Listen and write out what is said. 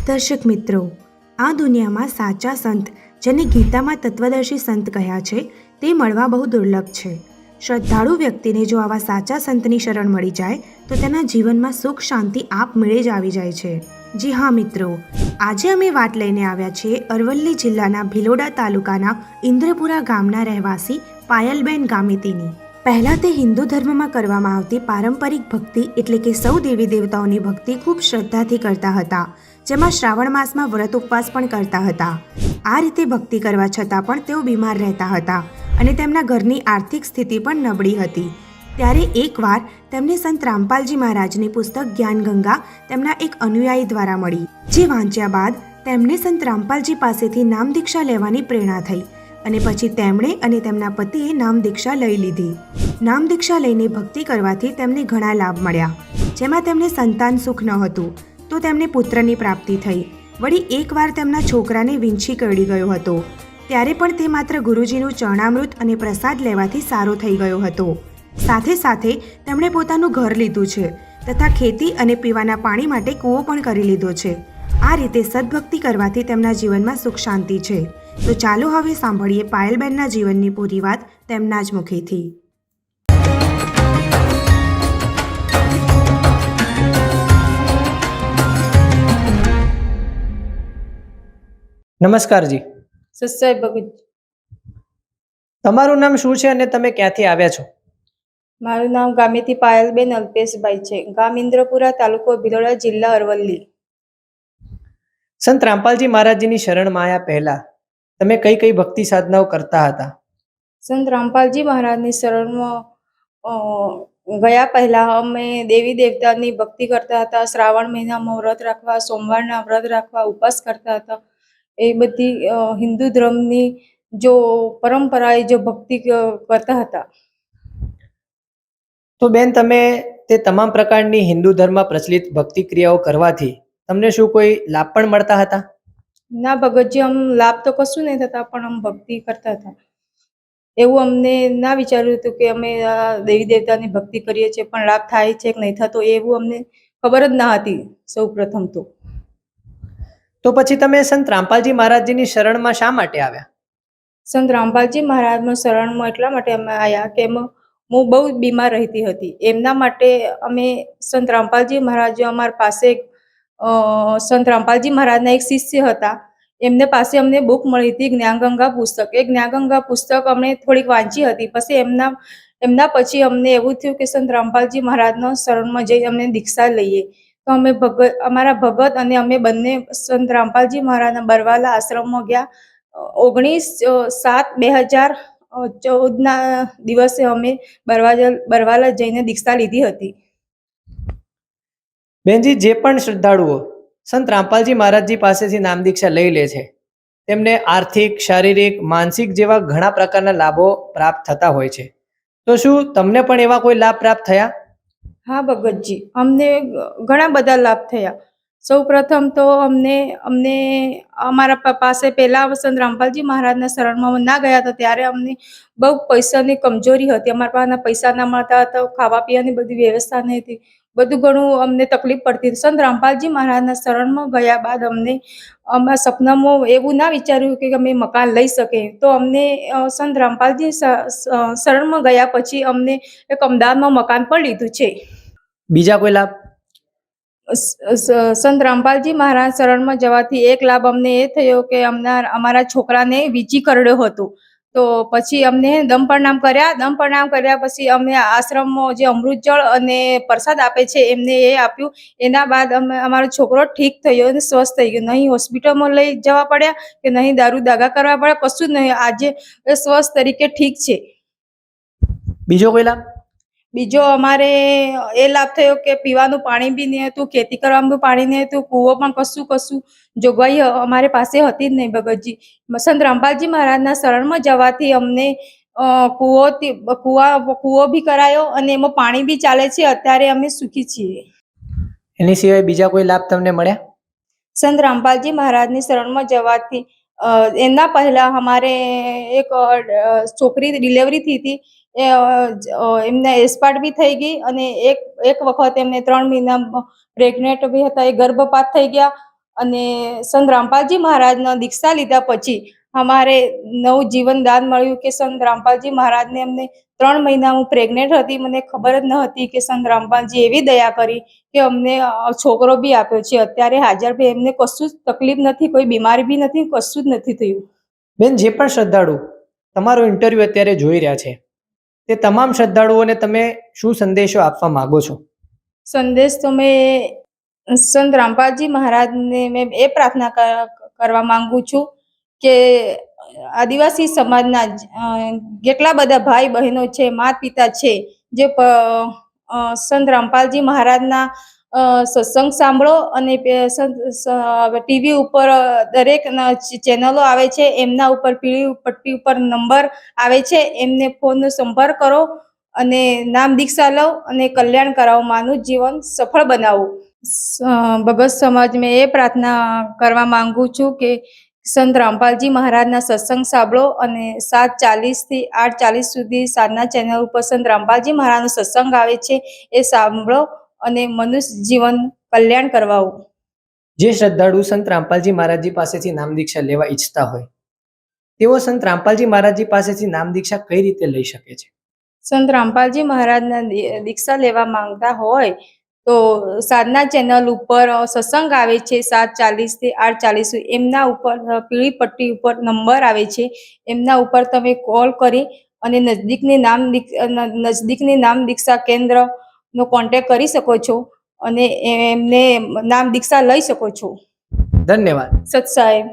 દર્શક મિત્રો, આ દુનિયામાં સાચા સંત, જેને ગીતામાં તત્વદર્શી સંત કહ્યા છે, તે મળવા બહુ દુર્લભ છે. શ્રદ્ધાળુ વ્યક્તિને જો આવા સાચા સંતની શરણ મળી જાય તો તેના જીવનમાં સુખ શાંતિ આપમેળે જ આવી જાય છે. જી હા મિત્રો, આજે અમે વાત લઈને આવ્યા છીએ અરવલ્લી જિલ્લાના ભિલોડા તાલુકાના ઇન્દ્રપુરા ગામના રહેવાસી પાયલબેન ગામિતીની. પહેલાં તે હિન્દુ ધર્મમાં કરવામાં આવતી પારંપરિક ભક્તિ એટલે કે સૌ દેવી દેવતાઓની ભક્તિ ખૂબ શ્રદ્ધાથી કરતા હતા, જેમાં શ્રાવણ માસમાં વ્રત ઉપવાસ પણ કરતા હતા. આ રીતે ભક્તિ કરવા છતાં પણ તેઓ બીમાર રહેતા હતા અને તેમના ઘરની આર્થિક સ્થિતિ પણ નબળી હતી. ત્યારે એકવાર તેમને સંત રામપાલજી મહારાજની પુસ્તક જ્ઞાનગંગા તેમના એક અનુયાયી દ્વારા મળી, જે વાંચ્યા બાદ તેમને સંત રામપાલજી પાસેથી નામ દીક્ષા લેવાની પ્રેરણા થઈ અને પછી તેમણે અને તેમના પતિએ નામ દીક્ષા લઈ લીધી. નામ દીક્ષા લઈને ભક્તિ કરવાથી તેમને ઘણા લાભ મળ્યા, જેમાં તેમને સંતાન સુખ ન હતું તો તેમને પુત્રની પ્રાપ્તિ થઈ. વળી એકવાર તેમના છોકરાને વીંછી કરડી ગયો હતો, ત્યારે પણ તે માત્ર ગુરુજીનું ચરણામૃત અને પ્રસાદ લેવાથી સારો થઈ ગયો હતો. સાથે સાથે તેમણે પોતાનું ઘર લીધું છે તથા ખેતી અને પીવાના પાણી માટે કૂવો પણ કરી લીધો છે. આ રીતે સદભક્તિ કરવાથી તેમના જીવનમાં સુખ શાંતિ છે. તો ચાલો હવે સાંભળીએ પાયલબેનના જીવનની પૂરી વાત તેમના જ મુખેથી. નમસ્કાર જી. સત્સાઈ ભગત. તમારું નામ શું છે અને તમે ક્યાંથી આવ્યા છો? મારું નામ ગામિતી પાયલબેન અલ્પેશભાઈ છે. ગામ ઇન્દ્રપુરા, તાલુકો ભિલોડા, જિલ્લા અરવલ્લી. સંત રામપાલજી મહારાજજીની શરણમાં આવ્યા પહેલા તમે કઈ કઈ ભક્તિ સાધનાઓ કરતા હતા? સંત રામપાલજી મહારાજની શરણમાં ગયા પહેલા અમે દેવી દેવતાની ભક્તિ કરતા હતા. શ્રાવણ મહિનામાં વ્રત રાખવા, સોમવારના વ્રત રાખવા, ઉપવાસ કરતા હતા. એ બધી હિન્દુ ધર્મની જો પરંપરાએ જો ભક્તિ કરતા હતા. તો બેન, તમે તે તમામ પ્રકારની હિન્દુ ધર્મ પ્રચલિત ભક્તિ ક્રિયાઓ કરવાથી તમને શું કોઈ લાભ પણ મળતા હતા? ના ભગતજી, આમ લાભ તો કશું નહીં થતા, પણ આમ ભક્તિ કરતા હતા. એવું અમને ના વિચાર્યું હતું કે અમે દેવી દેવતાની ભક્તિ કરીએ છીએ પણ લાભ થાય છે કે નહીં થતો, એવું અમને ખબર જ ના હતી સૌ પ્રથમ તો. તો પછી તમે સંત રામપાલજી મહારાજજીની શરણમાં શા માટે આવ્યા? સંત રામપાલજી મહારાજમાં શરણમાં એટલા માટે અમે આવ્યા કે હું બહુ બીમાર રહેતી હતી. એમના માટે અમે સંત રામપાલજી મહારાજ અમારા પાસે સંત રામપાલજી મહારાજના એક શિષ્ય હતા, એમને પાસે અમને બુક મળી હતી જ્ઞાનગંગા પુસ્તક. એ જ્ઞાનગંગા પુસ્તક અમને થોડીક વાંચી હતી. પછી એમના પછી અમને એવું થયું કે સંત રામપાલજી મહારાજના શરણમાં જઈ અમને દીક્ષા લઈએ. તો અમે અમારા ભગત અને અમે બંને સંત રામપાલજી મહારાજના બરવાલા આશ્રમમાં ગયા. 19/7/2014 દિવસે અમે બરવાલા જઈને દીક્ષા લીધી હતી. બેનજી, જે પણ શ્રદ્ધાળુઓ સંત રામપાલજી મહારાજજી પાસેથી નામ દીક્ષા લઈ લે છે, તેમને આર્થિક, શારીરિક, માનસિક જેવા ઘણા પ્રકારના લાભો પ્રાપ્ત થતા હોય છે. તો શું તમને પણ એવા કોઈ લાભ પ્રાપ્ત થયા? હા ભગતજી, અમને ઘણા બધા લાભ થયા. સૌ પ્રથમ તો અમને અમારા પાસે પહેલા સંત રામપાલજી મહારાજના શરણમાં ના ગયા હતા ત્યારે અમને બહુ પૈસાની કમજોરી હતી. અમારા પાસે પૈસા ના મળતા હતા, ખાવા પીવાની બધી વ્યવસ્થા નહીં હતી, બધું ઘણું અમને તકલીફ પડતી હતી. સંત રામપાલજી મહારાજના શરણમાં ગયા બાદ અમારા સપનામાં એવું ના વિચાર્યું કે અમે મકાન લઈ શકીએ. તો અમને સંત રામપાલજી શરણમાં ગયા પછી અમને એક અમદાવાદમાં મકાન પણ લીધું છે. બીજા કોઈ લાભ? સંત રામપાલજી મહારાજ શરણમાં જવાથી એક લાભ અમને એ થયો કે અમારા છોકરાને વીંચી કરડ્યો હતો. તો પછી અમને દમ પ્રણામ કર્યા પછી અમને આશ્રમમાં જે અમૃત જળ અને પ્રસાદ આપે છે એમને એ આપ્યું. એના બાદ અમારો છોકરો ઠીક થયો અને સ્વસ્થ થઈ ગયો. નહીં હોસ્પિટલમાં લઈ જવા પડ્યા કે નહીં દારૂ દાગા કરવા પડ્યા, કશું જ નહીં. આજે સ્વસ્થ તરીકે ઠીક છે. બીજો કોઈ લાભ? બીજો અમારે એ લાભ થયો કે પીવાનું પાણી બી નહીં હતું, ખેતી કરવાનું પાણી નહીં હતું, કૂવો પણ કશું જોગવાઈ અમારી પાસે હતી જ નહીં ભગતજી. સંત રામપાલજી મહારાજના શરણમાં જવાથી અમને કૂવો બી કરાયો અને એમાં પાણી બી ચાલે છે. અત્યારે અમે સુખી છીએ. એની સિવાય બીજા કોઈ લાભ તમને મળ્યા? સંત રામપાલજી મહારાજની શરણમાં જવાથી એના પહેલા અમારે એક છોકરી ડિલિવરી થઈ હતી. એમને એક્સપાયર બી થઈ ગઈ અને એક વખત એમને 3 મહિના પ્રેગ્નેન્ટ બી હતા, એ ગર્ભપાત થઈ ગયા અને સંત રામપાલજી મહારાજના દીક્ષા લીધા પછી અમારે નવું જીવન દાન મળ્યું કે સંત રામપાલજી મહારાજને અમને 3 મહિના હું પ્રેગ્નેન્ટ હતી, મને ખબર જ ન હતી કે સંત રામપાલજી એવી દયા કરી કે અમને છોકરો બી આપ્યો છે. અત્યારે હાજર ભાઈ એમને કશું જ તકલીફ નથી, કોઈ બીમારી બી નથી, કશું જ નથી થયું. બેન, જે પણ શ્રદ્ધાળુ તમારો ઇન્ટરવ્યૂ અત્યારે જોઈ રહ્યા છે તે તમામ શ્રદ્ધાળુઓને તમે શું સંદેશો આપવા માંગો છો? સંદેશ તો મેં સંત રામપાલજી મહારાજને મેં એ પ્રાર્થના કરવા માંગુ છું કે આદિવાસી સમાજના જેટલા બધા ભાઈ બહેનો છે, માતા પિતા છે, જે સંત રામપાલજી મહારાજના સત્સંગ સાંભળો અને ટીવી ઉપર દરેક ચેનલો આવે છે, એમના ઉપર પીળી પટ્ટી ઉપર નંબર આવે છે, એમને ફોનનો સંપર્ક કરો અને નામ દીક્ષા લો અને કલ્યાણ કરાવો, માનું જીવન સફળ બનાવો. ભગત સમાજ મેં એ પ્રાર્થના કરવા માંગુ છું કે સંત રામપાલજી મહારાજના સત્સંગ સાંભળો અને 7:40 થી 8:40 સુધી સાંજના ચેનલ ઉપર સંત રામપાલજી મહારાજનો સત્સંગ આવે છે, એ સાંભળો અને મનુષ્ય જીવન કલ્યાણ કરવાઓ. જે શ્રદ્ધાળુ સંત રામપાલજી મહારાજજી પાસેથી નામ દીક્ષા લેવા ઈચ્છતા હોય તેઓ સંત રામપાલજી મહારાજજી પાસેથી નામ દીક્ષા કઈ રીતે લઈ શકે છે? સંત રામપાલજી મહારાજના દીક્ષા લેવા માંગતા હોય તો સાધના ચેનલ ઉપર સત્સંગ આવે છે 7:40 થી 8:40, એમના ઉપર પીળી પટ્ટી ઉપર નંબર આવે છે, એમના ઉપર તમે કોલ કરી અને નજદીકની નામ દીક્ષા કેન્દ્રનો કોન્ટેક્ટ કરી શકો છો અને એમને નામ દીક્ષા લઈ શકો છો. ધન્યવાદ. સત સાહેબ.